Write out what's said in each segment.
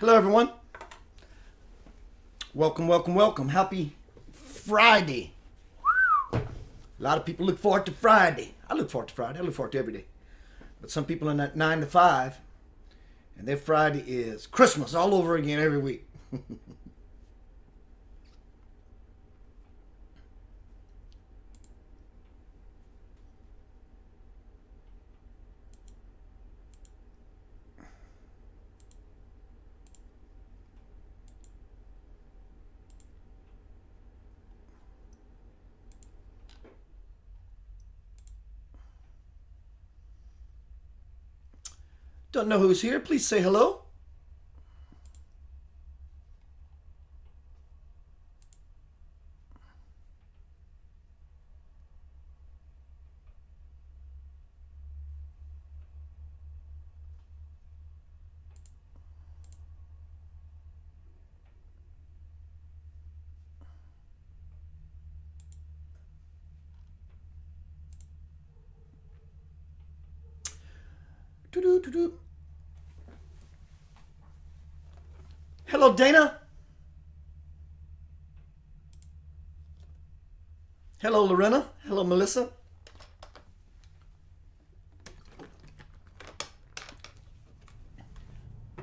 Hello, everyone. Welcome, welcome, welcome. Happy Friday. A lot of people look forward to Friday. I look forward to Friday. I look forward to every day. But some people are not 9 to 5, and their Friday is Christmas all over again every week. Don't know who's here. Please say hello. Doo-doo-doo-doo. Hello, Dana. Hello, Lorena. Hello, Melissa.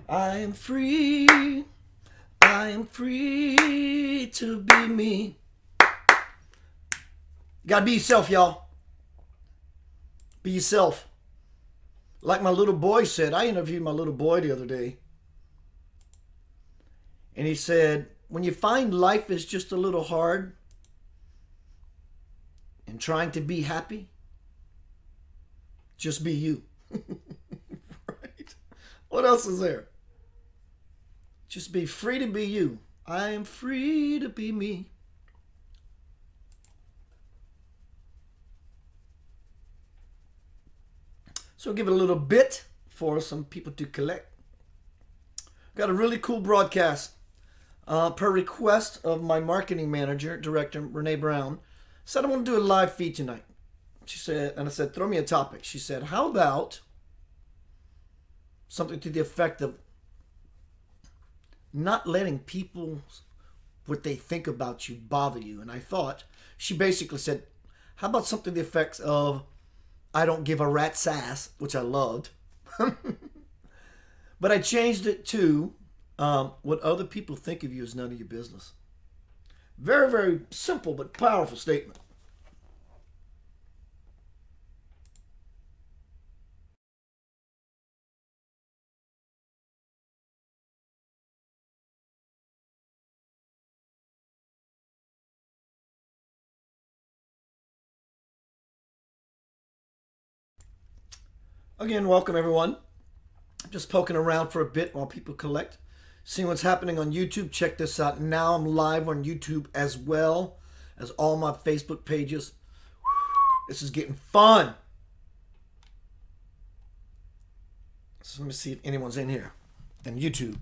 I am free. I am free to be me. You gotta be yourself, y'all. Be yourself. Like my little boy said, I interviewed my little boy the other day. And he said, when you find life is just a little hard and trying to be happy, just be you. Right? What else is there? Just be free to be you. I am free to be me. So I'll give it a little bit for some people to collect. Got a really cool broadcast. Per request of my marketing manager, director, Renee Brown, said I want to do a live feed tonight. She said, and I said, throw me a topic. She said, how about something to the effect of not letting people, what they think about you, bother you? And I thought, she basically said, how about something to the effect of, I don't give a rat's ass, which I loved. But I changed it to, what other people think of you is none of your business. Very, very simple but powerful statement. Again, welcome everyone. I'm just poking around for a bit while people collect. Seeing what's happening on YouTube. Check this out. Now I'm live on YouTube as well as all my Facebook pages. This is getting fun. So let me see if anyone's in here on YouTube.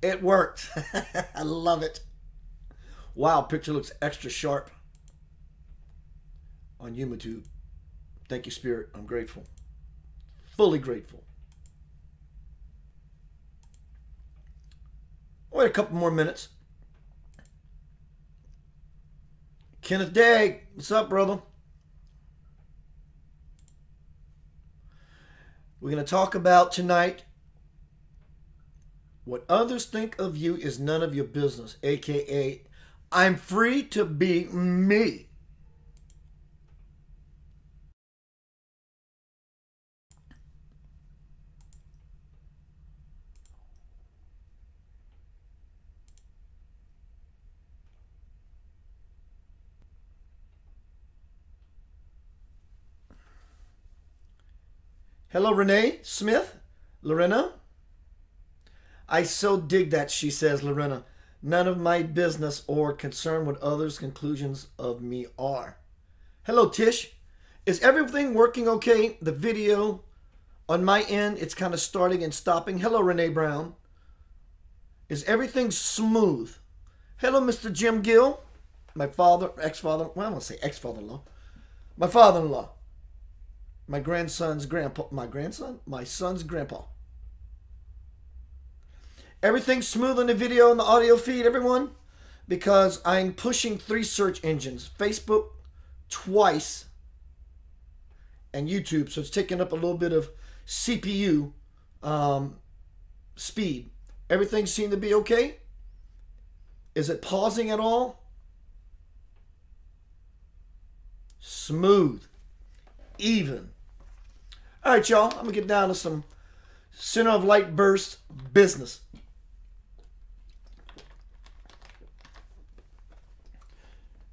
It worked. I love it. Wow, picture looks extra sharp on YouTube. Thank you, Spirit. I'm grateful. Fully grateful. Wait a couple more minutes. Kenneth Day, what's up, brother? We're going to talk about tonight what others think of you is none of your business, aka I'm free to be me. Hello, Renee Smith, Lorena. I so dig that, she says, Lorena. None of my business or concern what others' conclusions of me are. Hello, Tish. Is everything working okay? The video On my end, it's kind of starting and stopping. Hello, Renee Brown. Is everything smooth? Hello, Mr. Jim Gill. My father, ex-father, well, I don't want to say ex-father-in-law. My father-in-law. My grandson's grandpa. My son's grandpa. Everything's smooth on the video and the audio feed, everyone, because I'm pushing 3 search engines. Facebook twice and YouTube. So it's taking up a little bit of CPU speed. Everything seemed to be okay. Is it pausing at all? Smooth. Even. All right, y'all. I'm going to get down to some Center of Light Burst business.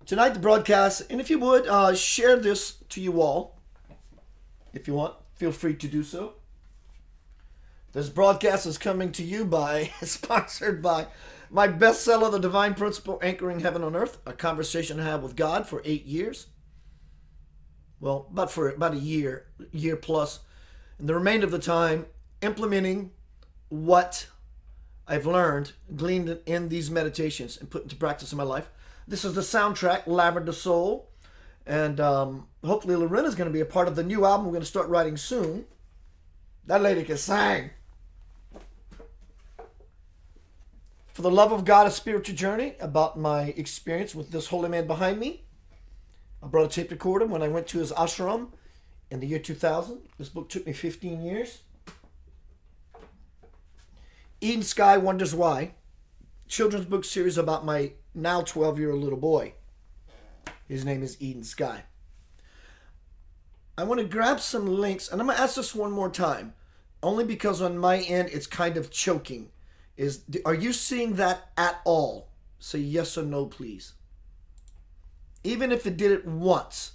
Tonight, the broadcast, and if you would, share this to you all. If you want, feel free to do so. This broadcast is coming to you by, sponsored by my bestseller, The Divine Principle, Anchoring Heaven on Earth, a conversation I had with God for 8 years. Well, about a year plus. And the remainder of the time, implementing what I've learned, gleaned in these meditations, and put into practice in my life. This is the soundtrack, Lavender Soul. And hopefully Lorena's going to be a part of the new album we're going to start writing soon. That lady can sing. For the Love of God, a spiritual journey, about my experience with this holy man behind me. I brought a tape recorder when I went to his ashram in the year 2000. This book took me 15 years. Eden Sky Wonders Why. Children's book series about my now 12-year-old little boy. His name is Eden Sky. I want to grab some links, and I'm going to ask this one more time, only because on my end it's kind of choking. Are you seeing that at all? Say yes or no, please. Even if it did it once,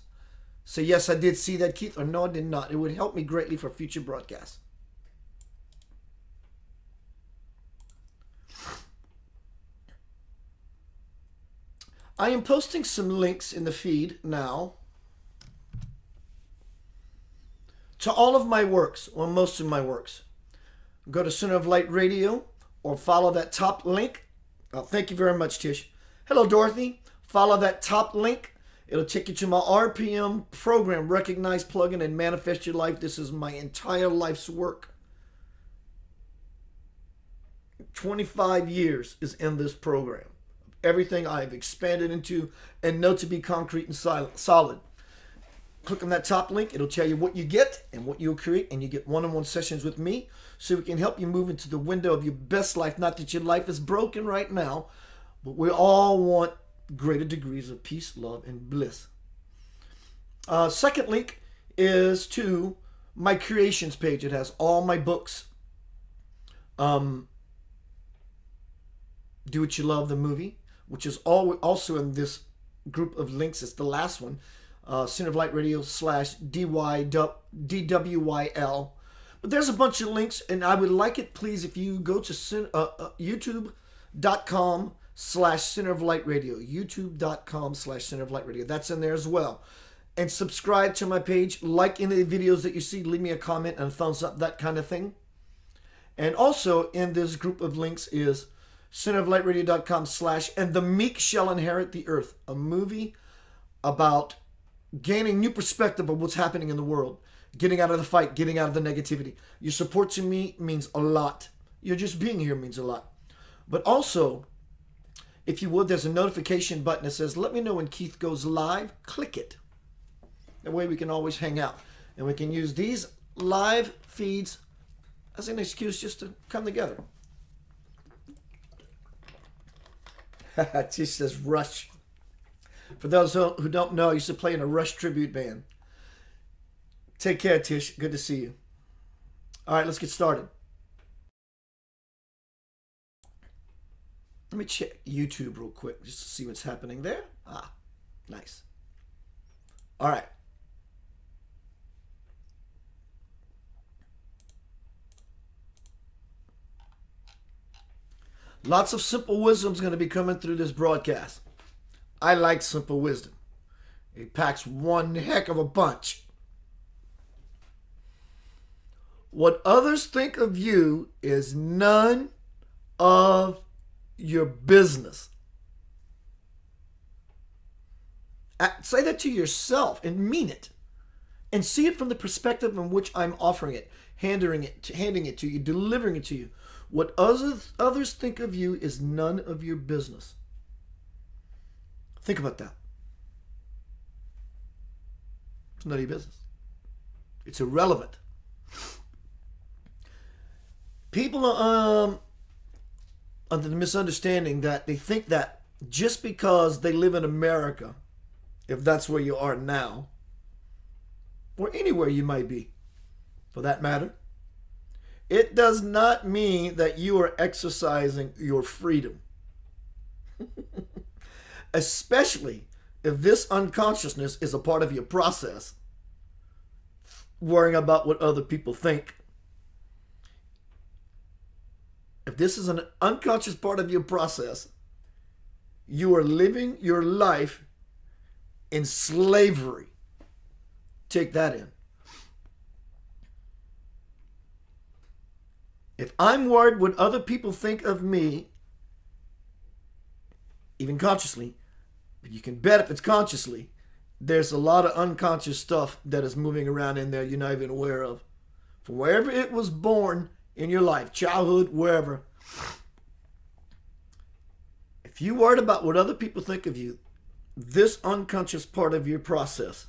say yes, I did see that, Keith, or no, I did not. It would help me greatly for future broadcasts. I am posting some links in the feed now to all of my works, or most of my works. Go to Center of Light Radio or follow that top link. Oh, thank you very much, Tish. Hello, Dorothy. Follow that top link. It'll take you to my RPM program, Recognize, Plugin, and Manifest Your Life. This is my entire life's work. 25 years is in this program. Everything I've expanded into and know to be concrete and solid. Click on that top link. It'll tell you what you get and what you'll create, and you get one-on-one sessions with me so we can help you move into the window of your best life. Not that your life is broken right now, but we all want greater degrees of peace, love, and bliss. Second link is to my creations page. It has all my books. Do What You Love, the movie, which is also in this group of links. It's the last one. Center of Light Radio / DWYL. But there's a bunch of links, and I would like it, please, if you go to youtube.com/Center of Light Radio. youtube.com/Center of Light Radio. That's in there as well. And subscribe to my page. Like any of the videos that you see. Leave me a comment and a thumbs up, that kind of thing. And also in this group of links is centeroflightradio.com/ And the Meek Shall Inherit the Earth, a movie about gaining new perspective of what's happening in the world, getting out of the fight, getting out of the negativity. Your support to me means a lot. Your just being here means a lot. But also, if you would, there's a notification button that says, let me know when Keith goes live. Click it. That way we can always hang out. And we can use these live feeds as an excuse just to come together. Tish says Rush. For those who don't know, I used to play in a Rush tribute band. Take care, Tish. Good to see you. All right, let's get started. Let me check YouTube real quick just to see what's happening there. Ah, nice. All right. Lots of simple wisdom is going to be coming through this broadcast. I like simple wisdom. It packs one heck of a punch. What others think of you is none of your business. Say that to yourself and mean it. And see it from the perspective in which I'm offering it, handing it to you, delivering it to you. What others think of you is none of your business. Think about that. It's none of your business. It's irrelevant. People are under the misunderstanding that they think that just because they live in America, if that's where you are now, or anywhere you might be, for that matter, it does not mean that you are exercising your freedom. Especially if this unconsciousness is a part of your process, worrying about what other people think. If this is an unconscious part of your process, you are living your life in slavery. Take that in. If I'm worried what other people think of me, even consciously, but you can bet if it's consciously, there's a lot of unconscious stuff that is moving around in there you're not even aware of. From wherever it was born in your life, childhood, wherever. If you worried about what other people think of you, this unconscious part of your process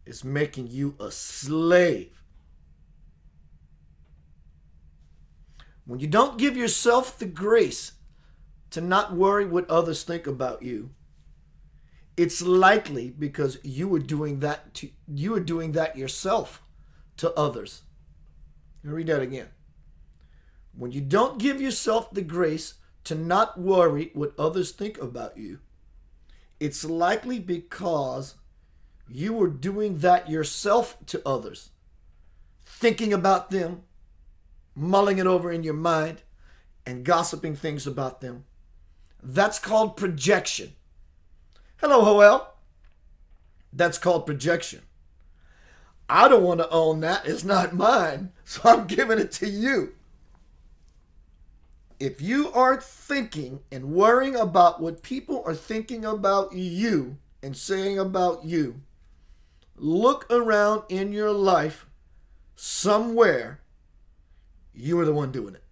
is making you a slave. When you don't give yourself the grace to not worry what others think about you, it's likely because you were doing that yourself to others. Let me read that again. When you don't give yourself the grace to not worry what others think about you, it's likely because you were doing that yourself to others, thinking about them, mulling it over in your mind, and gossiping things about them. That's called projection. Hello, Joel. That's called projection. I don't want to own that. It's not mine, so I'm giving it to you. If you are thinking and worrying about what people are thinking about you and saying about you, look around in your life somewhere. You are the one doing it.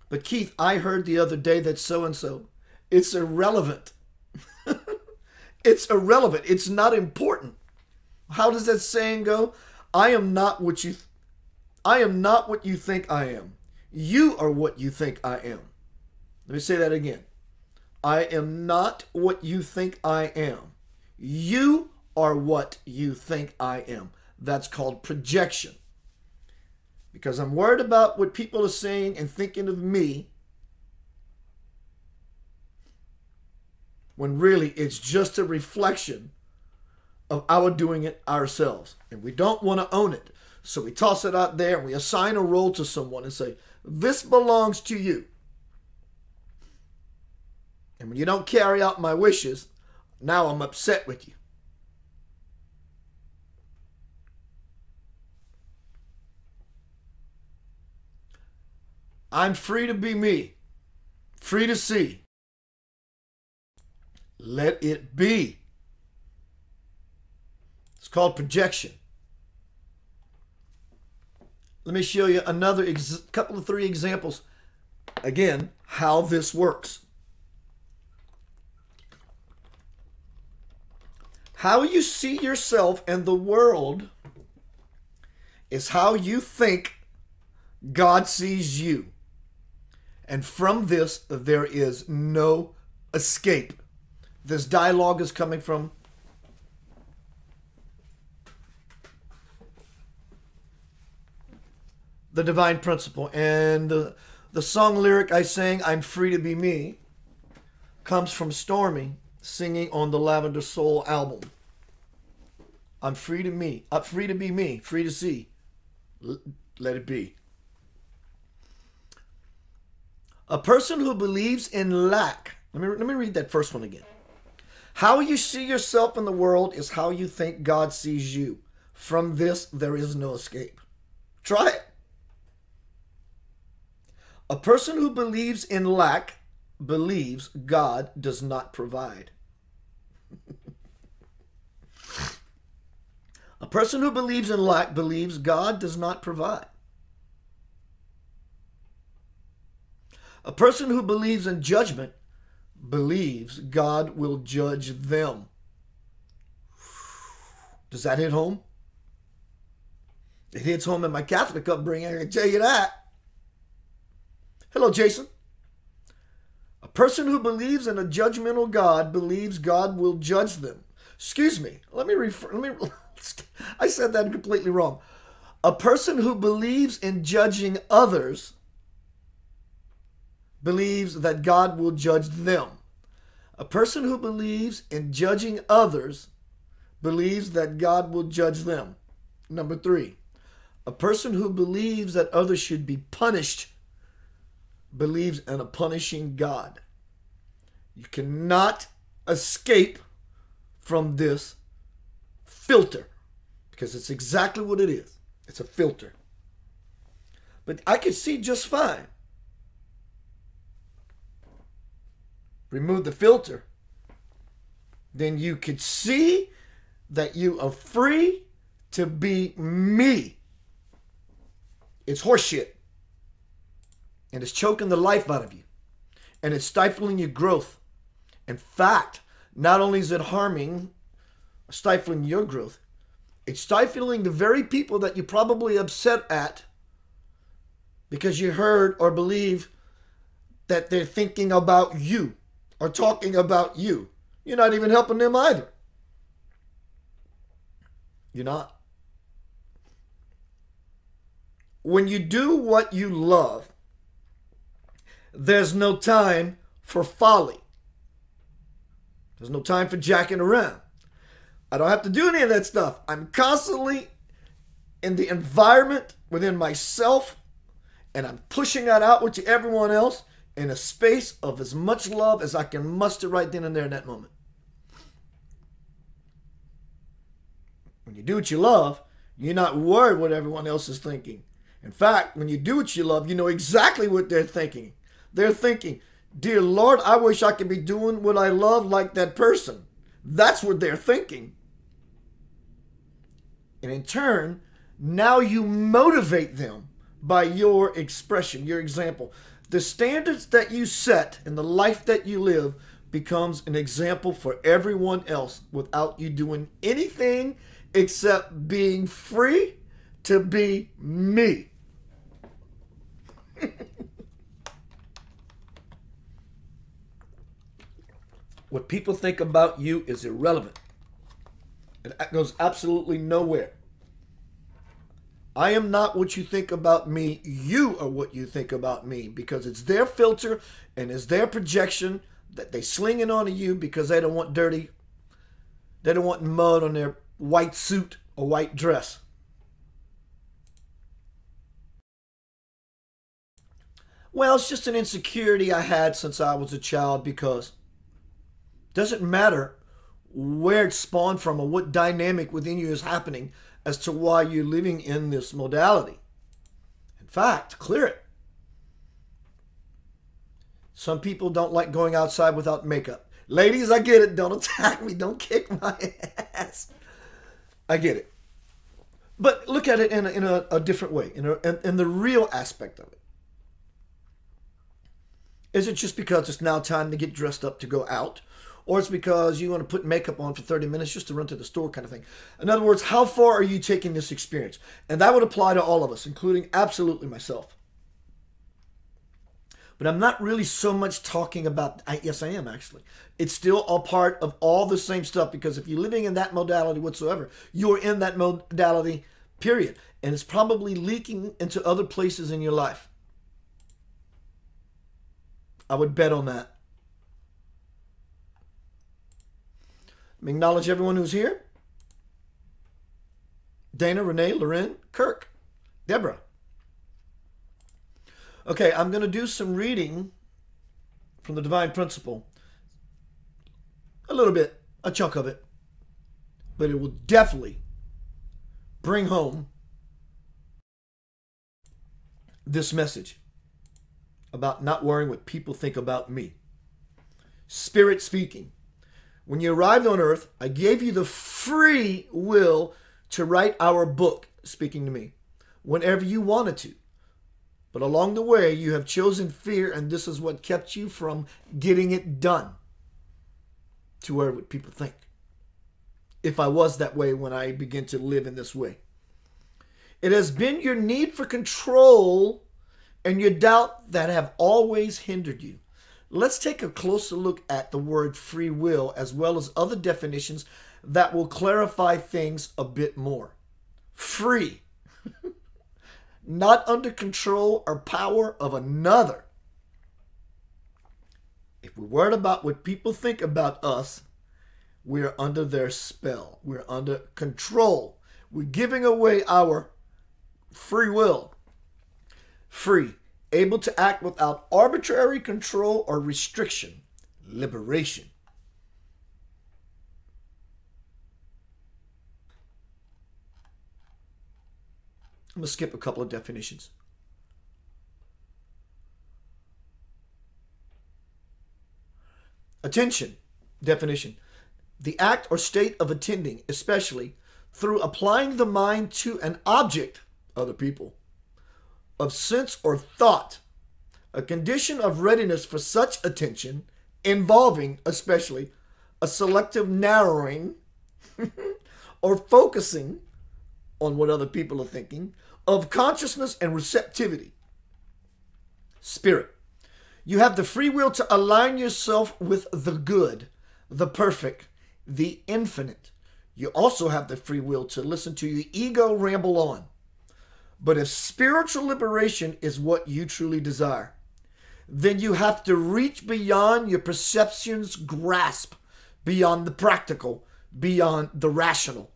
But Keith, I heard the other day that so-and-so. It's irrelevant. It's irrelevant. It's not important. How does that saying go? I am not what you think I am. You are what you think I am. Let me say that again. I am not what you think I am. You are what you think I am. That's called projection. Because I'm worried about what people are saying and thinking of me, when really it's just a reflection of our doing it ourselves. And we don't want to own it. So we toss it out there and we assign a role to someone and say, this belongs to you. And when you don't carry out my wishes, now I'm upset with you. I'm free to be me, free to see. Let it be. It's called projection. Let me show you another couple of 3 examples, again, how this works. How you see yourself and the world is how you think God sees you. And from this, there is no escape. This dialogue is coming from the divine principle. And the song lyric I sang, I'm free to be me, comes from Stormy singing on the Lavender Soul album. I'm free to me. I'm free to be me, free to see. Let it be. A person who believes in lack. Let me read that first one again. How you see yourself in the world is how you think God sees you. From this, there is no escape. Try it. A person who believes in lack believes God does not provide. A person who believes in lack believes God does not provide. A person who believes in judgment believes God will judge them. Does that hit home? It hits home in my Catholic upbringing, I can tell you that. Hello, Jason. A person who believes in a judgmental God believes God will judge them. Excuse me. I said that completely wrong. A person who believes in judging others believes that God will judge them. A person who believes in judging others believes that God will judge them. Number 3, a person who believes that others should be punished believes in a punishing God. You cannot escape from this filter because it's exactly what it is. It's a filter. But I could see just fine. Remove the filter, then you could see that you are free to be me. It's horseshit. And it's choking the life out of you. And it's stifling your growth. In fact, not only is it stifling your growth, it's stifling the very people that you're probably upset at because you heard or believe that they're thinking about you or talking about you. You're not even helping them either. You're not. When you do what you love, there's no time for folly. There's no time for jacking around. I don't have to do any of that stuff. I'm constantly in the environment within myself, and I'm pushing that outward to everyone else in a space of as much love as I can muster right then and there in that moment. When you do what you love, you're not worried what everyone else is thinking. In fact, when you do what you love, you know exactly what they're thinking. They're thinking, dear Lord, I wish I could be doing what I love like that person. That's what they're thinking. And in turn, now you motivate them by your expression, your example. The standards that you set in the life that you live becomes an example for everyone else without you doing anything except being free to be me. What people think about you is irrelevant. It goes absolutely nowhere. I am not what you think about me. You are what you think about me, because it's their filter and it's their projection that they sling it onto you because they don't want dirty. They don't want mud on their white suit or white dress. Well, it's just an insecurity I had since I was a child, because it doesn't matter where it spawned from or what dynamic within you is happening as to why you're living in this modality. In fact, clear it. Some people don't like going outside without makeup. Ladies, I get it. Don't attack me. Don't kick my ass. I get it. But look at it in a different way, in the real aspect of it. Is it just because it's now time to get dressed up to go out? Or it's because you want to put makeup on for 30 minutes just to run to the store kind of thing? In other words, how far are you taking this experience? And that would apply to all of us, including absolutely myself. But I'm not really so much talking about, yes I am actually. It's still a part of all the same stuff, because if you're living in that modality whatsoever, you're in that modality, period. And it's probably leaking into other places in your life. I would bet on that. Let me acknowledge everyone who's here. Dana, Renee, Loren, Kirk, Deborah. Okay, I'm going to do some reading from the Divine Principle. A little bit. a chunk of it, but it will definitely bring home this message about not worrying what people think about me. Spirit speaking. When you arrived on earth, I gave you the free will to write our book, speaking to me, whenever you wanted to. But along the way, you have chosen fear, and this is what kept you from getting it done. To worry what people think. If I was that way when I began to live in this way. It has been your need for control and your doubt that have always hindered you. Let's take a closer look at the word free will as well as other definitions that will clarify things a bit more. Free. Not under control or power of another. If we're worried about what people think about us, we're under their spell. We're under control. We're giving away our free will. Free. Able to act without arbitrary control or restriction. Liberation. I'm going to skip a couple of definitions. Attention. Definition. The act or state of attending, especially through applying the mind to an object, other people, of sense or thought, a condition of readiness for such attention, involving especially a selective narrowing or focusing on what other people are thinking, of consciousness and receptivity. Spirit. You have the free will to align yourself with the good, the perfect, the infinite. You also have the free will to listen to your ego ramble on. But if spiritual liberation is what you truly desire, then you have to reach beyond your perception's grasp, beyond the practical, beyond the rational.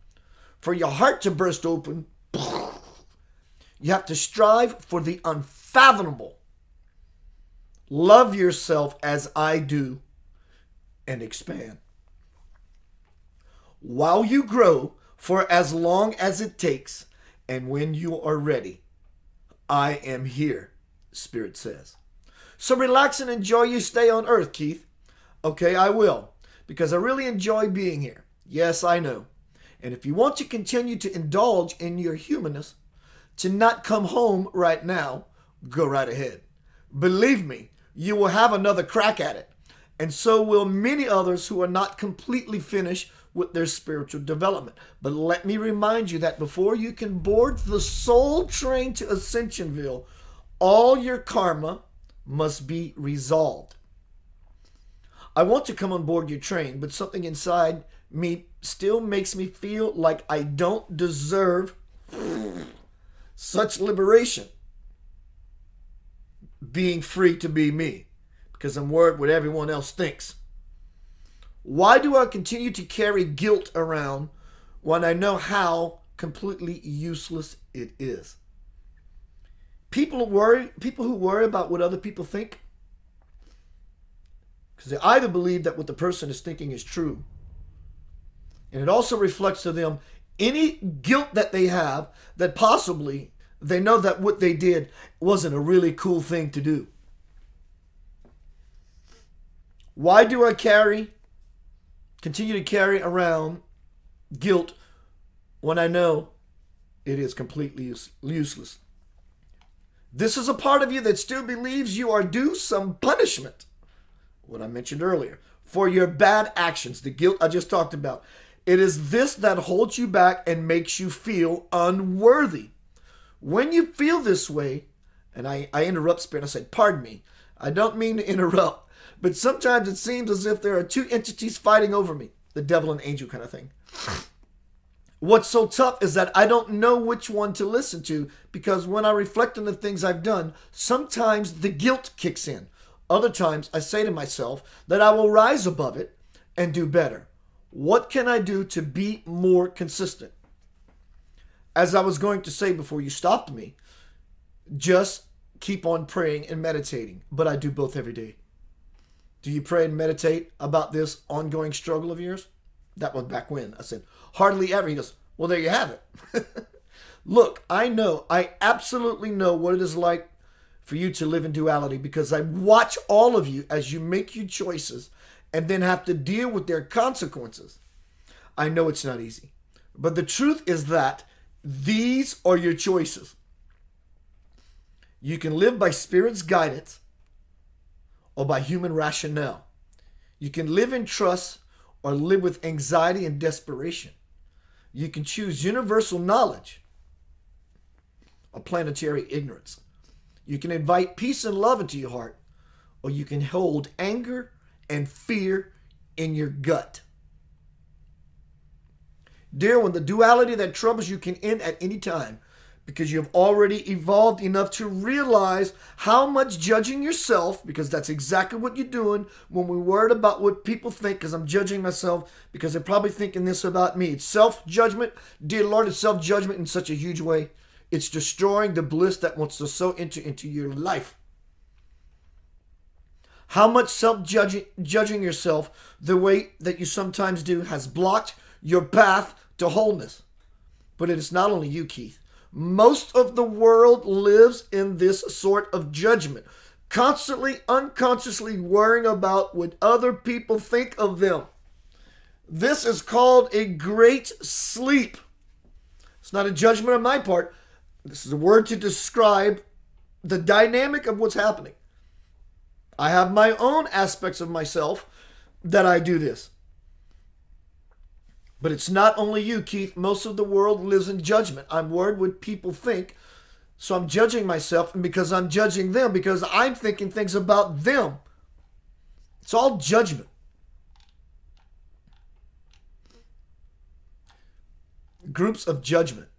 For your heart to burst open, you have to strive for the unfathomable. Love yourself as I do and expand. While you grow for as long as it takes, and when you are ready, I am here, Spirit says. So relax and enjoy your stay on earth, Keith. Okay, I will, because I really enjoy being here. Yes, I know. And if you want to continue to indulge in your humanness, to not come home right now, go right ahead. Believe me, you will have another crack at it. And so will many others who are not completely finished with their spiritual development. But let me remind you that before you can board the soul train to Ascensionville, all your karma must be resolved. I want to come on board your train, but something inside me still makes me feel like I don't deserve such liberation. Being free to be me, because I'm worried what everyone else thinks. Why do I continue to carry guilt around when I know how completely useless it is? People who worry about what other people think, because they either believe that what the person is thinking is true, and it also reflects to them any guilt that they have that possibly they know that what they did wasn't a really cool thing to do. Why do I continue to carry around guilt when I know it is completely useless? This is a part of you that still believes you are due some punishment, what I mentioned earlier, for your bad actions, the guilt I just talked about. It is this that holds you back and makes you feel unworthy. When you feel this way, and I interrupt Spirit, I said, pardon me, I don't mean to interrupt, but sometimes it seems as if there are two entities fighting over me, the devil and angel kind of thing. What's so tough is that I don't know which one to listen to, because when I reflect on the things I've done, sometimes the guilt kicks in. Other times I say to myself that I will rise above it and do better. What can I do to be more consistent? As I was going to say before you stopped me, just keep on praying and meditating. But I do both every day. Do you pray and meditate about this ongoing struggle of yours? That was back when. I said, hardly ever. He goes, well, there you have it. Look, I absolutely know what it is like for you to live in duality, because I watch all of you as you make your choices and then have to deal with their consequences. I know it's not easy. But the truth is that these are your choices. You can live by Spirit's guidance or by human rationale. You can live in trust or live with anxiety and desperation. You can choose universal knowledge or planetary ignorance. You can invite peace and love into your heart, or you can hold anger and fear in your gut. Dear one, the duality that troubles you can end at any time, because you have already evolved enough to realize how much judging yourself, because that's exactly what you're doing when we're worried about what people think, because I'm judging myself because they're probably thinking this about me. It's self-judgment. Dear Lord, it's self-judgment in such a huge way. It's destroying the bliss that wants to so enter into your life. How much judging yourself the way that you sometimes do has blocked your path to wholeness. But it is not only you, Keith. Most of the world lives in this sort of judgment, constantly, unconsciously worrying about what other people think of them. This is called a great sleep. It's not a judgment on my part. This is a word to describe the dynamic of what's happening. I have my own aspects of myself that I do this. But it's not only you, Keith. Most of the world lives in judgment. I'm worried what people think, so I'm judging myself, and because I'm judging them, because I'm thinking things about them. It's all judgment. Groups of judgment.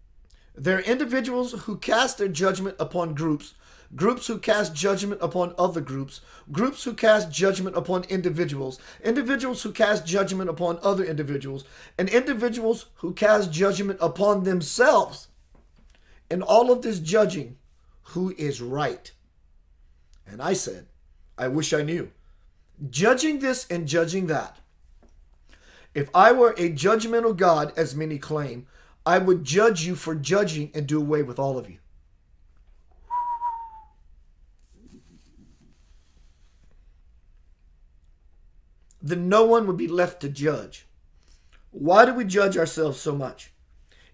There are individuals who cast their judgment upon groups, groups who cast judgment upon other groups, groups who cast judgment upon individuals, individuals who cast judgment upon other individuals, and individuals who cast judgment upon themselves. In all of this judging, who is right? And I said, I wish I knew. Judging this and judging that. If I were a judgmental God, as many claim, I would judge you for judging and do away with all of you. Then no one would be left to judge. Why do we judge ourselves so much?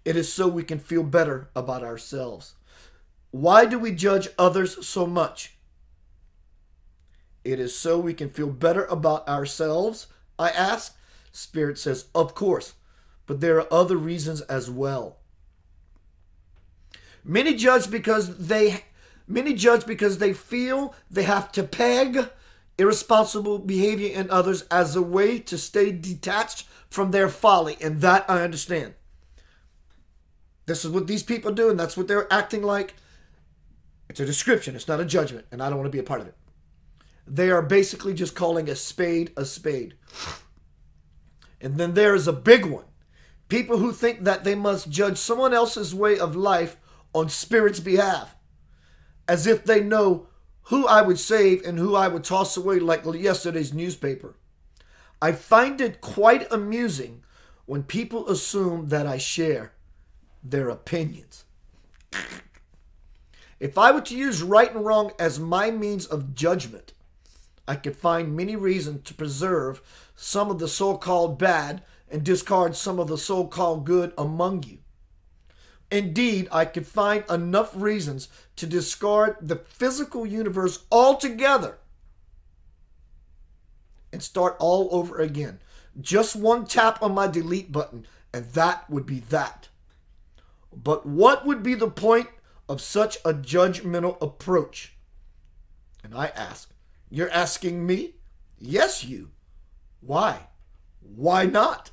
It is so we can feel better about ourselves. Why do we judge others so much? It is so we can feel better about ourselves, I ask. Spirit says, of course. But there are other reasons as well. Many judge because they feel they have to peg irresponsible behavior in others as a way to stay detached from their folly, and that I understand. This is what these people do, and that's what they're acting like. It's a description. It's not a judgment, and I don't want to be a part of it. They are basically just calling a spade a spade. And then there is a big one. People who think that they must judge someone else's way of life on Spirit's behalf, as if they know who I would save and who I would toss away like yesterday's newspaper. I find it quite amusing when people assume that I share their opinions. If I were to use right and wrong as my means of judgment, I could find many reasons to preserve some of the so-called bad and discard some of the so-called good among you. Indeed, I could find enough reasons to discard the physical universe altogether and start all over again. Just one tap on my delete button, and that would be that. But what would be the point of such a judgmental approach? And I ask, you're asking me? Yes, you. Why? Why not?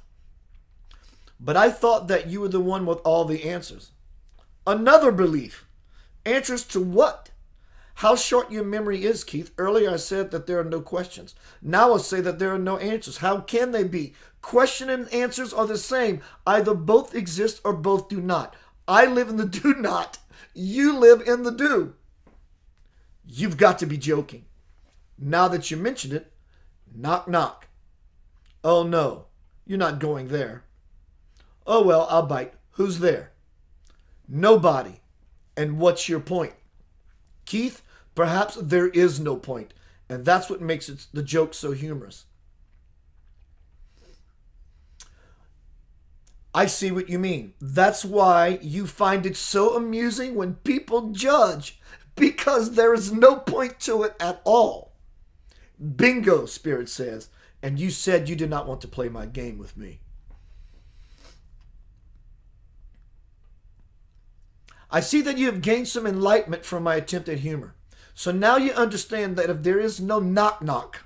But I thought that you were the one with all the answers. Another belief. Answers to what? How short your memory is, Keith. Earlier I said that there are no questions. Now I'll say that there are no answers. How can they be? Question and answers are the same. Either both exist or both do not. I live in the do not. You live in the do. You've got to be joking. Now that you mention it, knock knock. Oh no, You're not going there. Oh, well, I'll bite. Who's there? Nobody. And what's your point? Keith, perhaps there is no point. And that's what makes the joke so humorous. I see what you mean. That's why you find it so amusing when people judge, because there is no point to it at all. Bingo, Spirit says. And you said you did not want to play my game with me. I see that you have gained some enlightenment from my attempt at humor. So now you understand that if there is no knock-knock,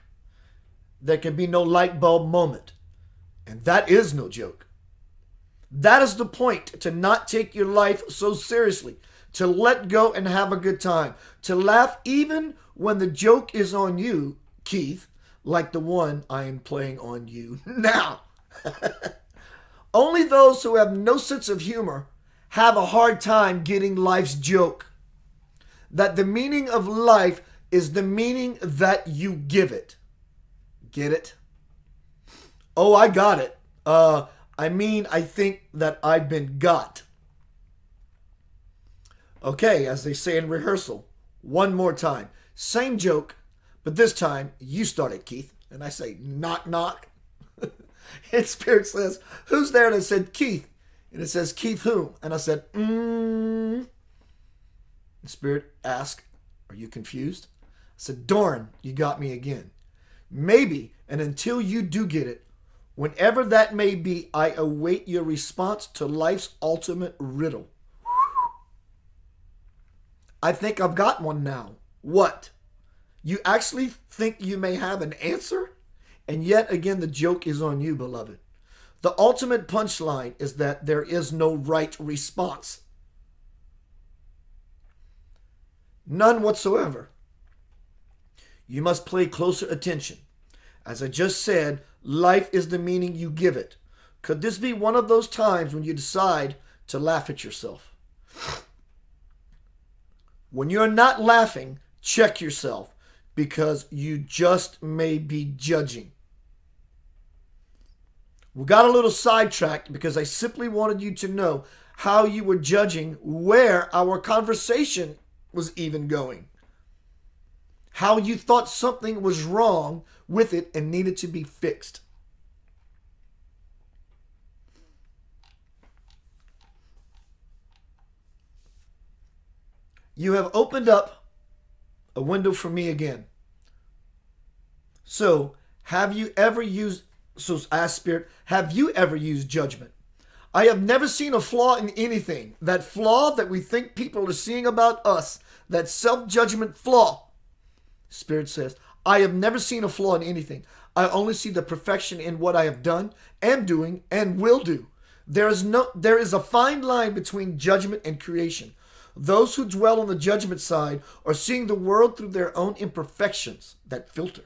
there can be no light bulb moment. And that is no joke. That is the point, to not take your life so seriously, to let go and have a good time, to laugh even when the joke is on you, Keith, like the one I am playing on you now. Only those who have no sense of humor have a hard time getting life's joke. That the meaning of life is the meaning that you give it. Get it? Oh, I got it. I think that I've been got. Okay, as they say in rehearsal, one more time. Same joke, but this time you start it, Keith. And I say, knock, knock. And Spirit says, who's there? And I said, Keith. And it says, Keith who? And I said, And Spirit asked, are you confused? I said, darn, you got me again. Maybe, and until you do get it, whenever that may be, I await your response to life's ultimate riddle. I think I've got one now. What? You actually think you may have an answer? And yet again, the joke is on you, beloved. The ultimate punchline is that there is no right response. None whatsoever. You must pay closer attention. As I just said, life is the meaning you give it. Could this be one of those times when you decide to laugh at yourself? When you're not laughing, check yourself, because you just may be judging. We got a little sidetracked because I simply wanted you to know how you were judging, where our conversation was even going. How you thought something was wrong with it and needed to be fixed. You have opened up a window for me again. So, have you ever used judgment? I have never seen a flaw in anything. That flaw that we think people are seeing about us, that self-judgment flaw. Spirit says, I have never seen a flaw in anything. I only see the perfection in what I have done, am doing, and will do. There is a fine line between judgment and creation. Those who dwell on the judgment side are seeing the world through their own imperfections, that filter,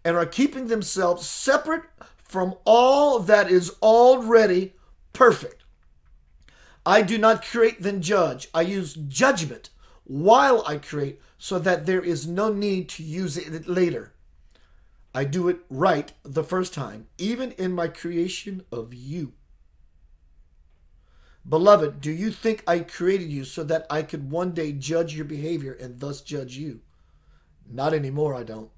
and are keeping themselves separate from all that is already perfect. I do not create then judge. I use judgment while I create, so that there is no need to use it later. I do it right the first time, even in my creation of you. Beloved, do you think I created you so that I could one day judge your behavior and thus judge you? Not anymore, I don't.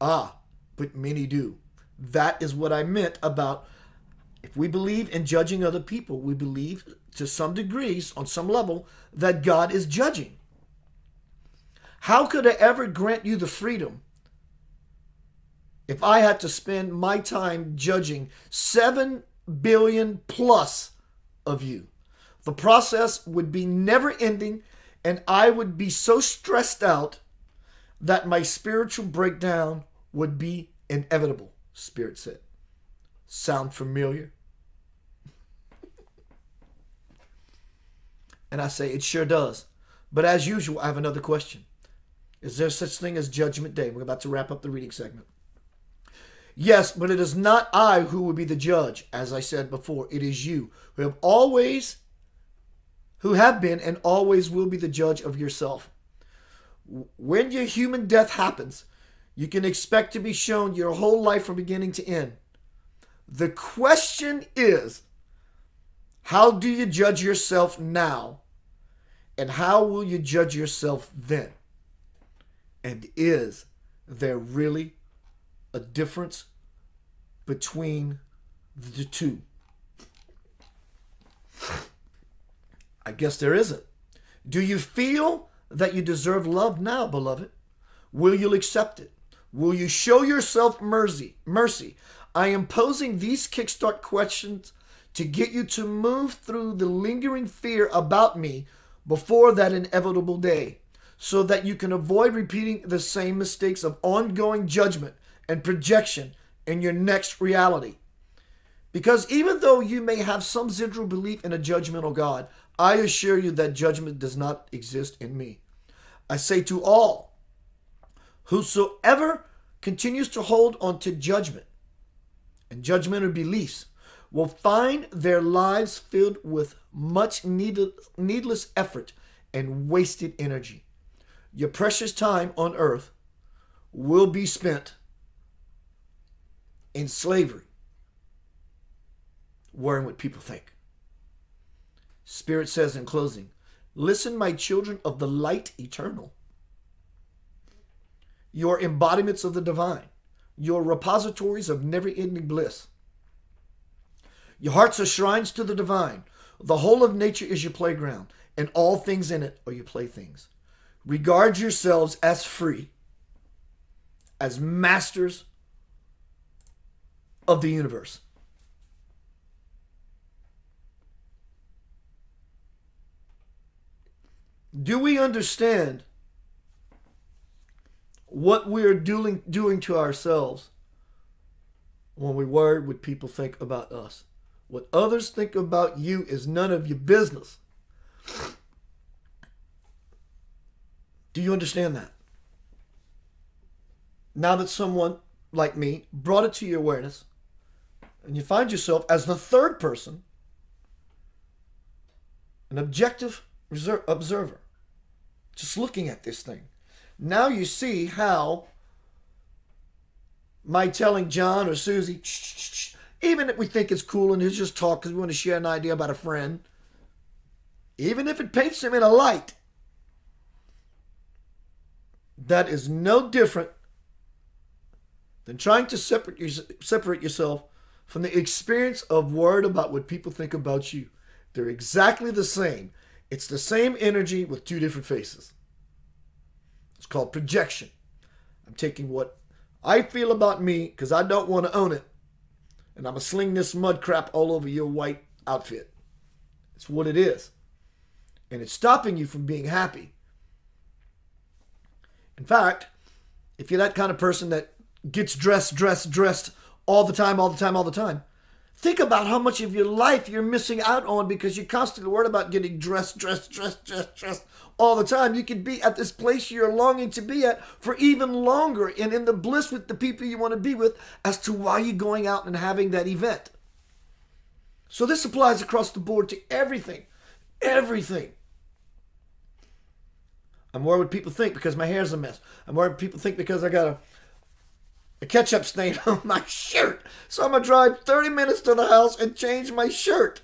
Ah, but many do. That is what I meant about, if we believe in judging other people, we believe to some degrees, on some level, that God is judging. How could I ever grant you the freedom if I had to spend my time judging 7 billion plus of you? The process would be never ending, and I would be so stressed out that my spiritual breakdown would be inevitable, Spirit said. Sound familiar? And I say, it sure does. But as usual, I have another question. Is there such thing as Judgment Day? We're about to wrap up the reading segment. Yes, but it is not I who will be the judge. As I said before, it is you who have been and always will be the judge of yourself. When your human death happens, you can expect to be shown your whole life from beginning to end. The question is, how do you judge yourself now? And how will you judge yourself then? And is there really a difference between the two? I guess there isn't. Do you feel that you deserve love now, beloved? Will you accept it? Will you show yourself mercy? I am posing these kickstart questions to get you to move through the lingering fear about me before that inevitable day, so that you can avoid repeating the same mistakes of ongoing judgment and projection in your next reality. Because even though you may have some residual belief in a judgmental God, I assure you that judgment does not exist in me. I say to all, whosoever continues to hold on to judgment and judgmental beliefs will find their lives filled with much needless effort and wasted energy. Your precious time on earth will be spent in slavery, worrying what people think. Spirit says in closing, listen, my children of the light eternal. Your embodiments of the divine, your repositories of never-ending bliss. Your hearts are shrines to the divine. The whole of nature is your playground, and all things in it are your playthings. Regard yourselves as free, as masters of the universe. Do we understand what we're doing to ourselves when we worry what people think about us? What others think about you is none of your business. Do you understand that? Now that someone like me brought it to your awareness, and you find yourself as the third person, an objective observer, just looking at this thing. Now you see how my telling John or Susie, even if we think it's cool and it's just talk because we want to share an idea about a friend, even if it paints them in a light, that is no different than trying to separate yourself from the experience of worried about what people think about you. They're exactly the same. It's the same energy with two different faces. It's called projection. I'm taking what I feel about me because I don't want to own it, and I'm going to sling this mud crap all over your white outfit. It's what it is. And it's stopping you from being happy. In fact, if you're that kind of person that gets dressed all the time, think about how much of your life you're missing out on because you're constantly worried about getting dressed all the time. You could be at this place you're longing to be at for even longer and in the bliss with the people you want to be with as to why you're going out and having that event. So this applies across the board to everything. Everything. I'm worried what people think because my hair's a mess. I'm worried what people think because I got a ketchup stain on my shirt. So I'm going to drive 30 minutes to the house and change my shirt.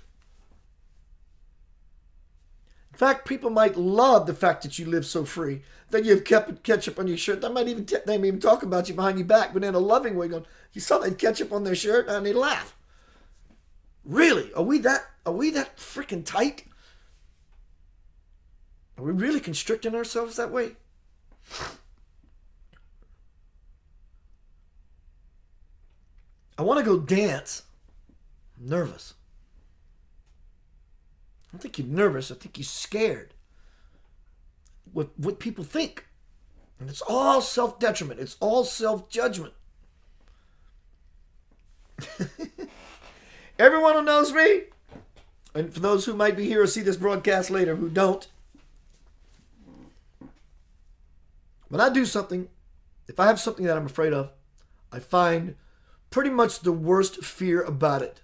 In fact, people might love the fact that you live so free, that you have kept ketchup on your shirt. They may even talk about you behind your back, but in a loving way, going, you saw that ketchup on their shirt, and they laugh. Really? Are we that freaking tight? Are we really constricting ourselves that way? I want to go dance. I'm nervous. I don't think you're nervous. I think you're scared. What people think. And it's all self-detriment. It's all self-judgment. Everyone who knows me, and for those who might be here or see this broadcast later who don't, when I do something, if I have something that I'm afraid of, I find pretty much the worst fear about it,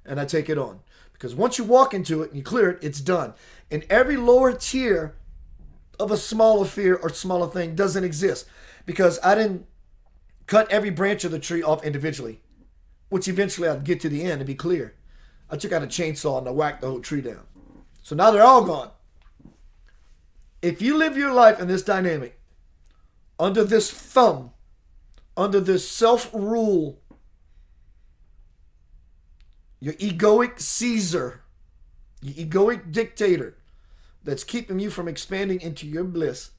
and I take it on. Because once you walk into it and you clear it, it's done. And every lower tier of a smaller fear or smaller thing doesn't exist. Because I didn't cut every branch of the tree off individually. which eventually I'd get to the end and be clear. I took out a chainsaw and I whacked the whole tree down. So now they're all gone. If you live your life in this dynamic, under this thumb, under this self-rule, your egoic Caesar, your egoic dictator that's keeping you from expanding into your bliss,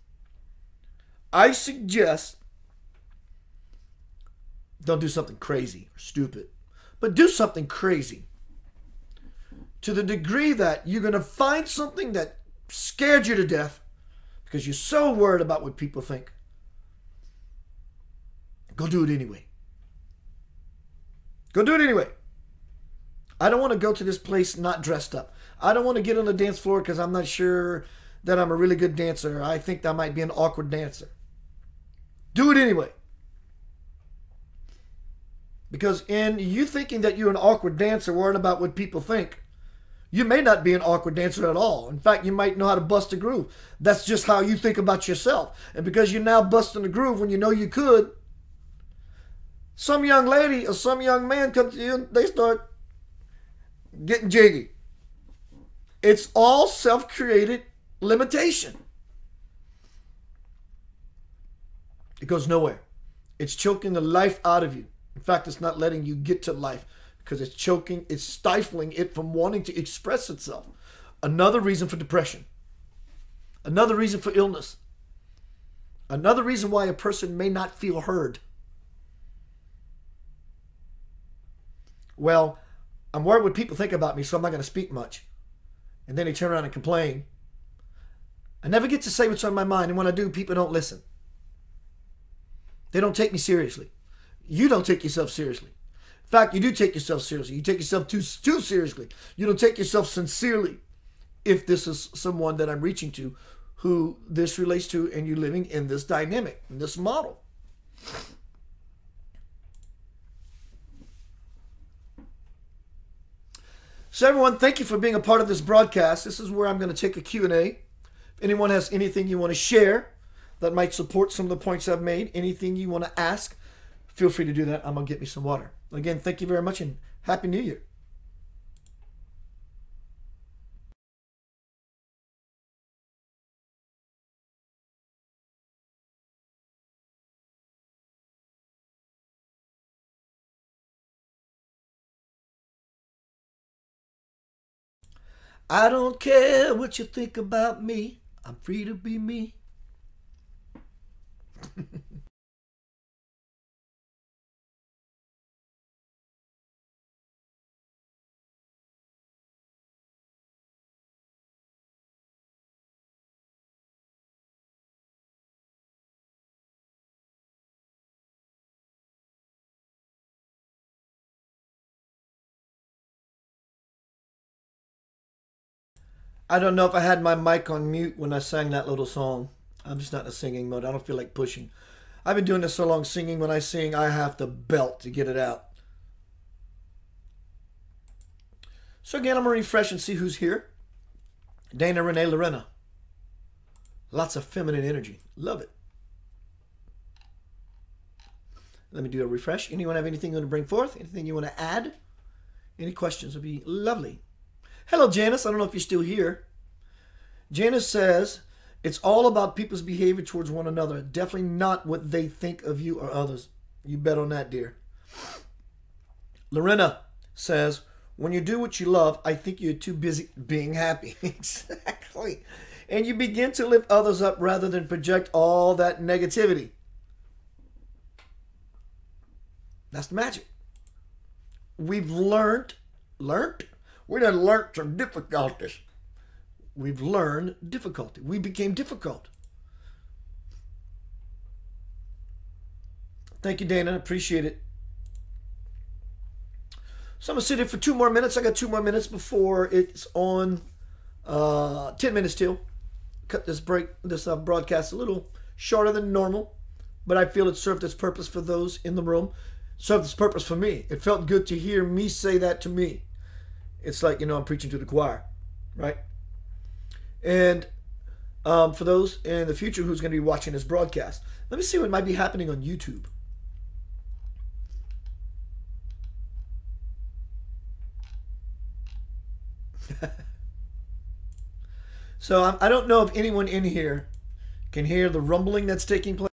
I suggest don't do something crazy or stupid, but do something crazy to the degree that you're going to find something that scared you to death because you're so worried about what people think. Go do it anyway. Go do it anyway. I don't want to go to this place not dressed up. I don't want to get on the dance floor because I'm not sure that I'm a really good dancer. I think I might be an awkward dancer. Do it anyway. Because in you thinking that you're an awkward dancer, worrying about what people think, you may not be an awkward dancer at all. In fact, you might know how to bust a groove. That's just how you think about yourself. And because you're now busting a groove when you know you could, some young lady or some young man comes to you and they start getting jiggy. It's all self-created limitation. It goes nowhere. It's choking the life out of you. In fact, it's not letting you get to life because it's choking, it's stifling it from wanting to express itself. Another reason for depression. Another reason for illness. Another reason why a person may not feel heard. Well, I'm worried what people think about me, so I'm not going to speak much. And then they turn around and complain. I never get to say what's on my mind, and when I do, people don't listen. They don't take me seriously. You don't take yourself seriously. In fact, you do take yourself seriously. You take yourself too seriously. You don't take yourself sincerely. If this is someone that I'm reaching to, who this relates to, and you're living in this dynamic, in this model. So everyone, thank you for being a part of this broadcast. This is where I'm going to take a Q&A. If anyone has anything you want to share that might support some of the points I've made, anything you want to ask, feel free to do that. I'm going to get me some water. Again, thank you very much and Happy New Year. I don't care what you think about me. I'm free to be me. I don't know if I had my mic on mute when I sang that little song. I'm just not in a singing mode. I don't feel like pushing. I've been doing this so long singing. When I sing, I have to belt to get it out. So again, I'm going to refresh and see who's here. Dana, Renee, Lorena. Lots of feminine energy. Love it. Let me do a refresh. Anyone have anything you want to bring forth? Anything you want to add? Any questions would be lovely. Hello, Janice. I don't know if you're still here. Janice says, it's all about people's behavior towards one another. Definitely not what they think of you or others. You bet on that, dear. Lorena says, when you do what you love, I think you're too busy being happy. Exactly. And you begin to lift others up rather than project all that negativity. That's the magic. We've learned? We done learned some difficulties. We've learned difficulty. We became difficult. Thank you, Dana. Appreciate it. So I'm going to sit here for 2 more minutes. I got 2 more minutes before it's on. 10 minutes till. Cut this broadcast a little shorter than normal, but I feel it served its purpose for those in the room. Served its purpose for me. It felt good to hear me say that to me. It's like, I'm preaching to the choir, right? And for those in the future who's going to be watching this broadcast, let me see what might be happening on YouTube. So I don't know if anyone in here can hear the rumbling that's taking place.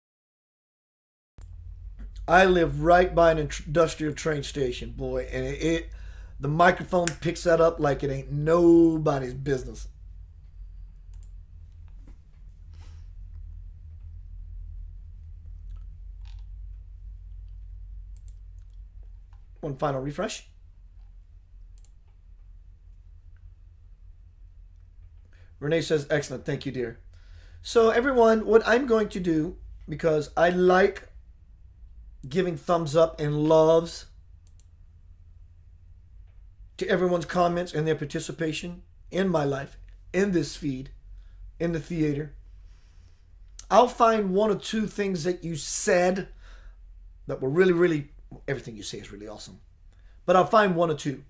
I live right by an industrial train station, boy, and the microphone picks that up like it ain't nobody's business. One final refresh. Renee says, excellent. Thank you, dear. So everyone, what I'm going to do, because I like giving thumbs up and loves to everyone's comments and their participation in my life, in this feed, in the theater. I'll find one or two things that you said that were really, everything you say is really awesome. But I'll find one or two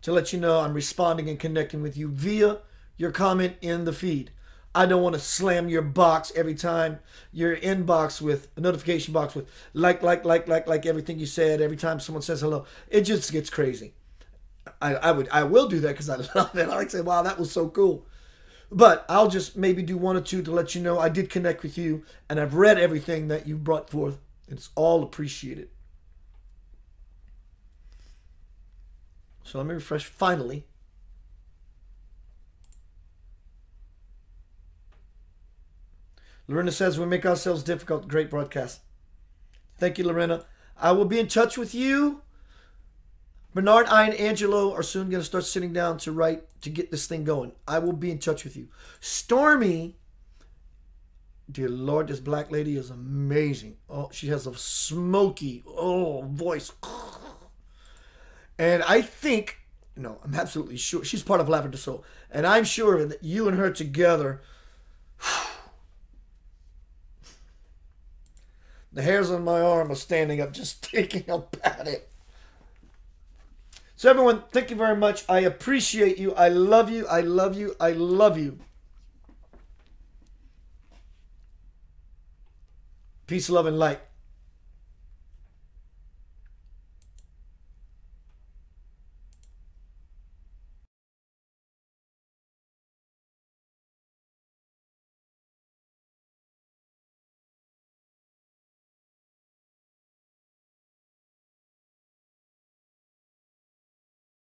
to let you know I'm responding and connecting with you via your comment in the feed. I don't want to slam your box every time, your inbox with a notification box with like everything you said. Every time someone says hello, it just gets crazy. I will do that because I love it. I like to say, wow, that was so cool. But I'll just maybe do one or two to let you know I did connect with you and I've read everything that you brought forth. It's all appreciated. So let me refresh finally. Lorena says, we make ourselves difficult. Great broadcast. Thank you, Lorena. I will be in touch with you. Bernard, I, and Angelo are soon going to start sitting down to write to get this thing going. I will be in touch with you. Stormy, dear Lord, this black lady is amazing. Oh, she has a smoky, voice. And I think, no, I'm absolutely sure, she's part of Lavender Soul. And I'm sure that you and her together, the hairs on my arm are standing up just thinking about it. So everyone, thank you very much. I appreciate you. I love you. I love you. I love you. Peace, love, and light.